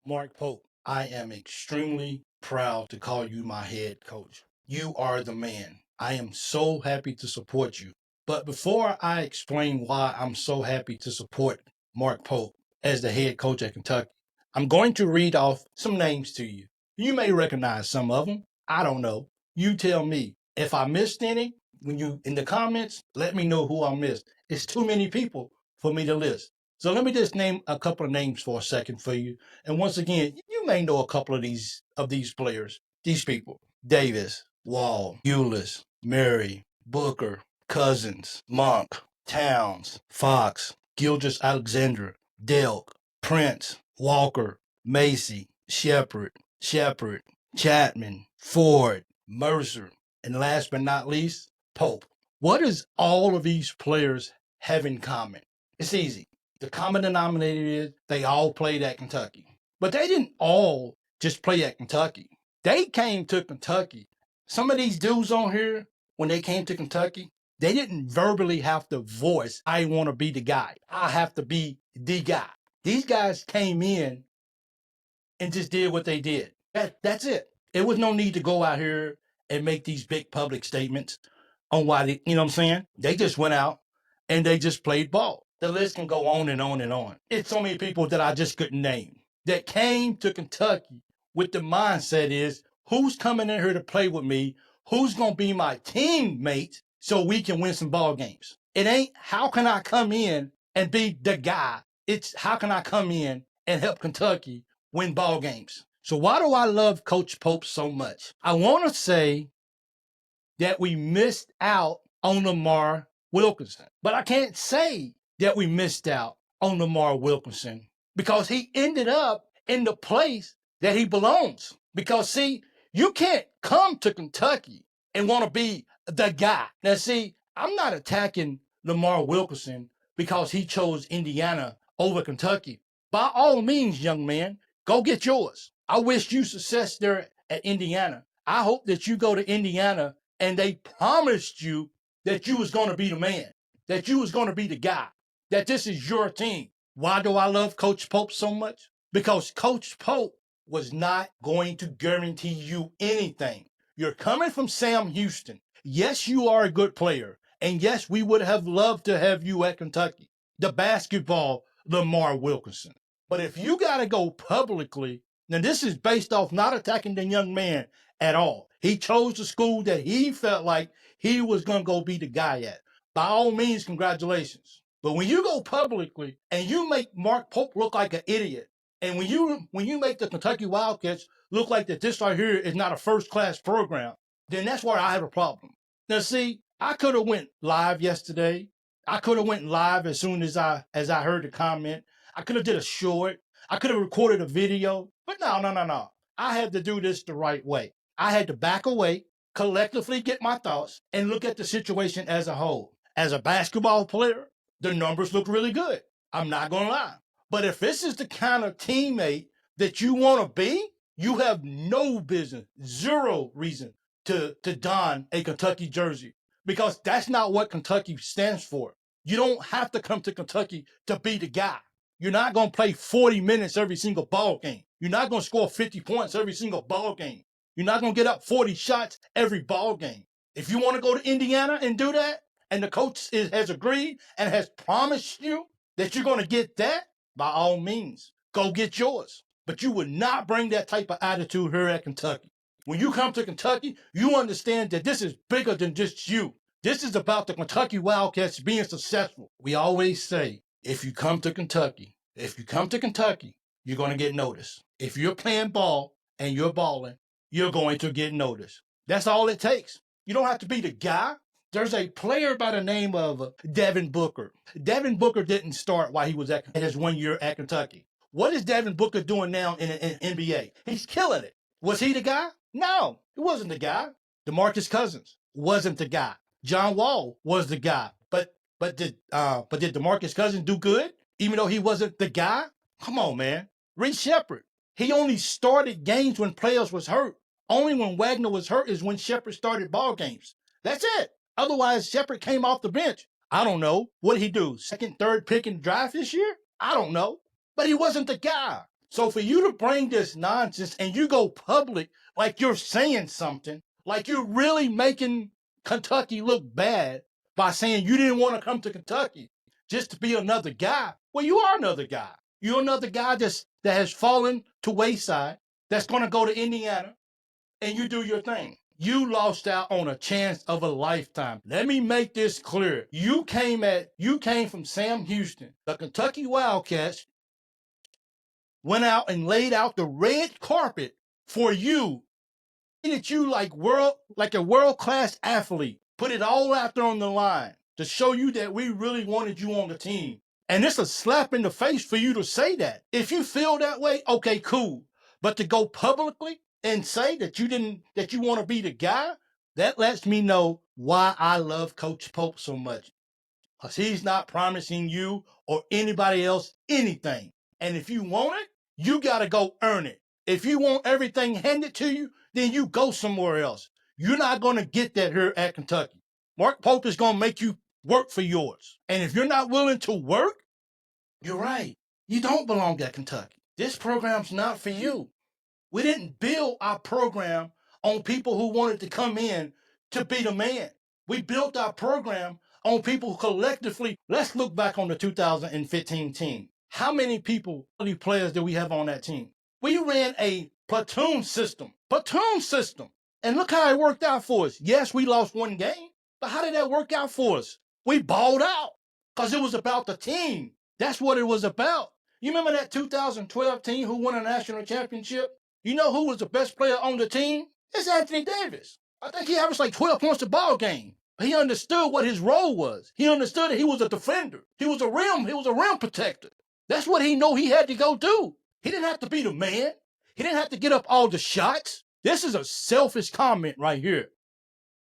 Mark Pope, I am extremely proud to call you my head coach. You are the man. I am so happy to support you. But before I explain why I'm so happy to support Mark Pope as the head coach at Kentucky, I'm going to read off some names to you. You may recognize some of them. I don't know. You tell me. If I missed any, when you in the comments, let me know who I missed. It's too many people for me to list. So let me just name a couple of names for a second for you. And once again, you may know a couple of these players, these people. Davis, Wall, Eulis, Murray, Booker, Cousins, Monk, Towns, Fox, Gilgis Alexander, Delk, Prince, Walker, Macy, Shepard, Chapman, Ford, Mercer, and last but not least, Pope. What does all of these players have in common? It's easy. The common denominator is they all played at Kentucky. But they didn't all just play at Kentucky. They came to Kentucky. Some of these dudes on here, when they came to Kentucky, they didn't verbally have to voice, I want to be the guy. I have to be the guy. These guys came in and just did what they did. That's it. It was no need to go out here and make these big public statements on why they, you know what I'm saying? They just went out and they just played ball. The list can go on and on and on. It's so many people that I just couldn't name that came to Kentucky with the mindset is who's coming in here to play with me? Who's going to be my teammate so we can win some ball games? It ain't how can I come in and be the guy? It's how can I come in and help Kentucky win ball games? So why do I love Coach Pope so much? I want to say that we missed out on Lamar Wilkinson. But I can't say that we missed out on Lamar Wilkinson because he ended up in the place that he belongs. Because, see, you can't come to Kentucky and want to be the guy. Now, see, I'm not attacking Lamar Wilkinson because he chose Indiana over Kentucky. By all means, young man, go get yours. I wish you success there at Indiana. I hope that you go to Indiana and they promised you that you was going to be the man, that you was going to be the guy, that this is your team. Why do I love Coach Pope so much? Because Coach Pope was not going to guarantee you anything. You're coming from Sam Houston. Yes, you are a good player. And yes, we would have loved to have you at Kentucky. The basketball, Lamar Wilkinson. But if you got to go publicly, now this is based off not attacking the young man at all. He chose the school that he felt like he was going to go be the guy at. By all means, congratulations. But when you go publicly and you make Mark Pope look like an idiot, and when you make the Kentucky Wildcats look like that this right here is not a first-class program, then that's where I have a problem. Now, see, I could have went live yesterday. I could have went live as soon as I heard the comment. I could have did a short. I could have recorded a video. But no. I had to do this the right way. I had to back away, collectively get my thoughts, and look at the situation as a whole. As a basketball player, the numbers look really good. I'm not going to lie. But if this is the kind of teammate that you want to be, you have no business, zero reason to don a Kentucky jersey because that's not what Kentucky stands for. You don't have to come to Kentucky to be the guy. You're not going to play 40 minutes every single ball game. You're not going to score 50 points every single ball game. You're not going to get up 40 shots every ball game. If you want to go to Indiana and do that, and the coach has agreed and has promised you that you're going to get that, by all means, go get yours. But you would not bring that type of attitude here at Kentucky. When you come to Kentucky, you understand that this is bigger than just you. This is about the Kentucky Wildcats being successful. We always say, if you come to Kentucky, you're going to get noticed. If you're playing ball and you're balling, you're going to get noticed. That's all it takes. You don't have to be the guy. There's a player by the name of Devin Booker. Devin Booker didn't start while he was at his 1 year at Kentucky. What is Devin Booker doing now in NBA? He's killing it. Was he the guy? No, he wasn't the guy. DeMarcus Cousins wasn't the guy. John Wall was the guy. But did DeMarcus Cousins do good even though he wasn't the guy? Come on, man. Reece Shepard. He only started games when players was hurt. Only when Wagner was hurt is when Shepard started ball games. That's it. Otherwise, Shepard came off the bench. I don't know. What did he do? Second, third pick in the draft this year? I don't know. But he wasn't the guy. So for you to bring this nonsense and you go public like you're saying something, like you're really making Kentucky look bad by saying you didn't want to come to Kentucky just to be another guy. Well, you are another guy. You're another guy that has fallen to wayside, that's going to go to Indiana, and you do your thing. You lost out on a chance of a lifetime. Let me make this clear. You came from Sam Houston. The Kentucky Wildcats went out and laid out the red carpet for you. That you like a world-class athlete. Put it all out there on the line to show you that we really wanted you on the team. And it's a slap in the face for you to say that. If you feel that way, okay, cool. But to go publicly and say that you want to be the guy, that lets me know why I love Coach Pope so much. Because he's not promising you or anybody else anything. And if you want it, you got to go earn it. If you want everything handed to you, then you go somewhere else. You're not going to get that here at Kentucky. Mark Pope is going to make you work for yours. And if you're not willing to work, you're right. You don't belong at Kentucky. This program's not for you. We didn't build our program on people who wanted to come in to be the man. We built our program on people who collectively, let's look back on the 2015 team. How many players do we have on that team? We ran a platoon system. And look how it worked out for us. Yes, we lost one game, but how did that work out for us? We balled out because it was about the team. That's what it was about. You remember that 2012 team who won a national championship? You know who was the best player on the team? It's Anthony Davis. I think he averaged like 12 points a ball game. He understood what his role was. He understood that he was a defender. He was a rim protector. That's what he knew he had to go do. He didn't have to be the man. He didn't have to get up all the shots. This is a selfish comment right here.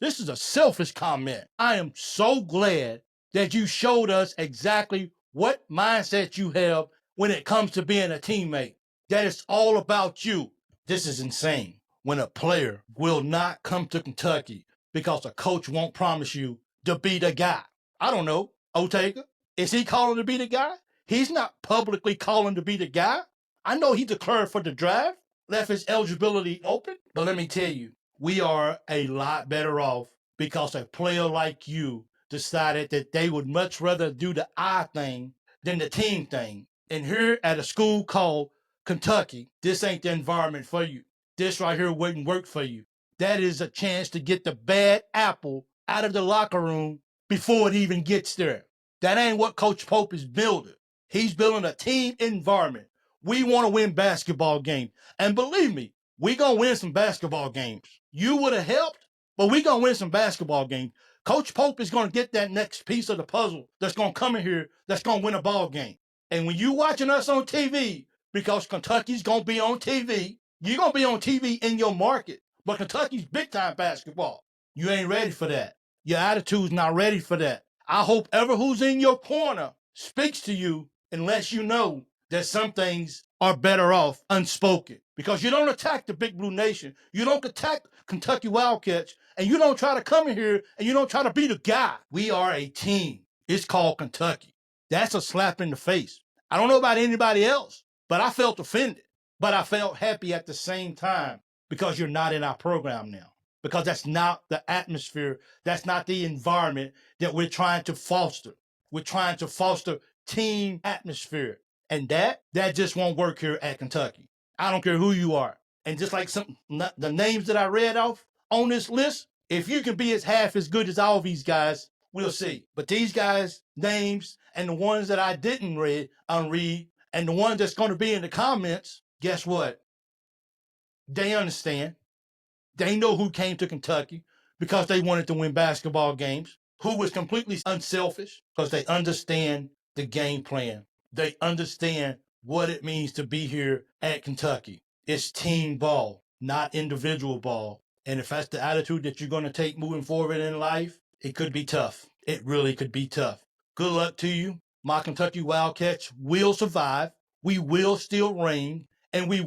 This is a selfish comment. I am so glad that you showed us exactly what mindset you have when it comes to being a teammate. That it's all about you. This is insane. When a player will not come to Kentucky because a coach won't promise you to be the guy. I don't know. Otega, is he calling to be the guy? He's not publicly calling to be the guy. I know he declared for the draft, left his eligibility open, but let me tell you, we are a lot better off because a player like you decided that they would much rather do the I thing than the team thing. And here at a school called Kentucky, this ain't the environment for you. This right here wouldn't work for you. That is a chance to get the bad apple out of the locker room before it even gets there. That ain't what Coach Pope is building. He's building a team environment. We want to win basketball games. And believe me, we going to win some basketball games. You would have helped, but we going to win some basketball games. Coach Pope is going to get that next piece of the puzzle that's going to come in here that's going to win a ball game. And when you watching us on TV, because Kentucky's going to be on TV, you're going to be on TV in your market. But Kentucky's big-time basketball. You ain't ready for that. Your attitude's not ready for that. I hope ever who's in your corner speaks to you and lets you know that some things are better off unspoken. Because you don't attack the Big Blue Nation. You don't attack Kentucky Wildcats. And you don't try to come in here and you don't try to be the guy. We are a team. It's called Kentucky. That's a slap in the face. I don't know about anybody else, but I felt offended. But I felt happy at the same time because you're not in our program now. Because that's not the atmosphere. That's not the environment that we're trying to foster. We're trying to foster team atmosphere. And that just won't work here at Kentucky. I don't care who you are. And just like the names that I read off on this list, if you can be half as good as all these guys, we'll see. But these guys' names and the ones that I didn't unread, and the ones that's going to be in the comments, guess what? They understand. They know who came to Kentucky because they wanted to win basketball games, who was completely unselfish because they understand the game plan. They understand what it means to be here at Kentucky. It's team ball, not individual ball. And if that's the attitude that you're going to take moving forward in life, it could be tough. It really could be tough. Good luck to you. My Kentucky Wildcats will survive. We will still reign, and we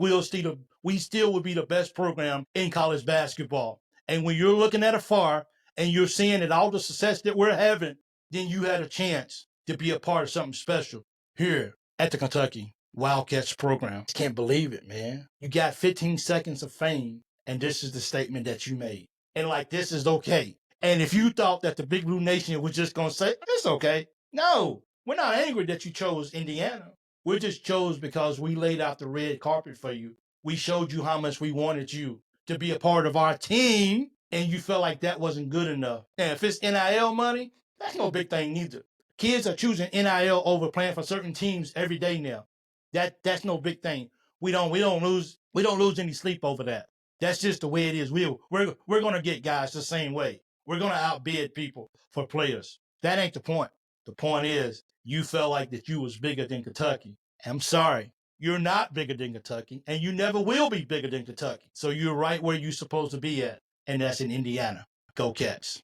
still will be the best program in college basketball. And when you're looking at afar and you're seeing that all the success that we're having, then you had a chance to be a part of something special here at the Kentucky Wildcats program. I can't believe it, man. You got 15 seconds of fame, and this is the statement that you made. And like, this is okay. And if you thought that the Big Blue Nation was just going to say, it's okay. No, we're not angry that you chose Indiana. We just chose because we laid out the red carpet for you. We showed you how much we wanted you to be a part of our team, and you felt like that wasn't good enough. And if it's NIL money, that's no big thing neither. Kids are choosing NIL over playing for certain teams every day now. That's no big thing. We don't lose any sleep over that. That's just the way it is. We're gonna get guys the same way. We're gonna outbid people for players. That ain't the point. The point is you felt like that you was bigger than Kentucky. I'm sorry. You're not bigger than Kentucky, and you never will be bigger than Kentucky. So you're right where you're supposed to be at, and that's in Indiana. Go Cats.